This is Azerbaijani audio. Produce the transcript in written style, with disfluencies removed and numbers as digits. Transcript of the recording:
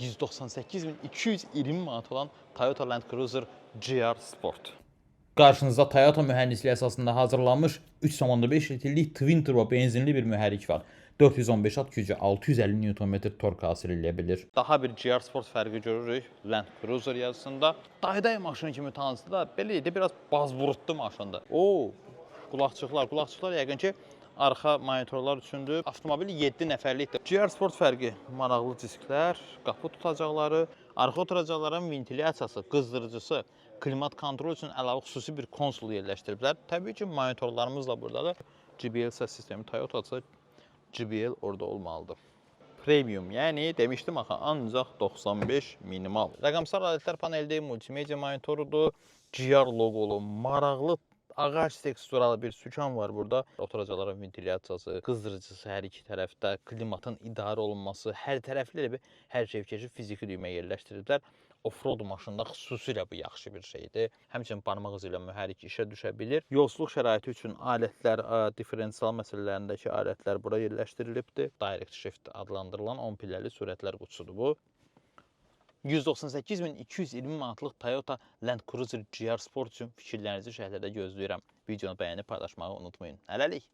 198.220 manat olan Toyota Land Cruiser GR Sport. Qarşınızda Toyota mühəndisliyi əsasında hazırlanmış 3.5 litrlik twin turbo benzinli bir mühərrik var. 415 at gücü, 650 Nm tork hasil edə bilir. Daha bir GR Sport fərqi görürük Land Cruiser yazısında. Dayday maşını kimi tanısı da belə idi, biraz bazvurutlu maşındır. Qulaqçıqlar yəqin ki arxa monitorlar üçündür. Avtomobil 7 nəfərlikdir. GR Sport fərqi maraqlı disklər, qapı tutacaqları, arxa oturacaqların ventilyasiyası, qızdırıcısı, klimat kontrol üçün əlavə xüsusi bir konsol yerləşdiriblər. Təbii ki monitorlarımız da buradadır. JBL səs sistemi Toyota'sı, JBL orada olmalıdır. Premium, yəni demişdim axı ancaq 95 minimal. Rəqəmsal alətlər paneldə multimedia monitorudur, GR loqolu, maraqlı ağac teksturalı bir sükan var burada. Oturacaqların ventilyasiyası, qızdırıcısı hər iki tərəfdə, klimatın idarə olunması, hər tərəfli bir hər şey fiziki düymə yerləşdiriblər. Offroad maşında xüsusilə bu yaxşı bir şeydir. Həmçinin barmaq izi ilə mühərrik işə düşə bilir. Yolsuzluq şəraiti üçün alətlər, diferensial məsələlərindəki alətlər bura yerləşdirilibdir. Direct Shift adlandırılan 10 pilləli sürətlər qutusudur bu. 198.220 manatlıq Toyota Land Cruiser GR Sport üçün fikirlərinizi şərhlərdə gözləyirəm. Videonu bəyənib paylaşmağı unutmayın. Hələlik.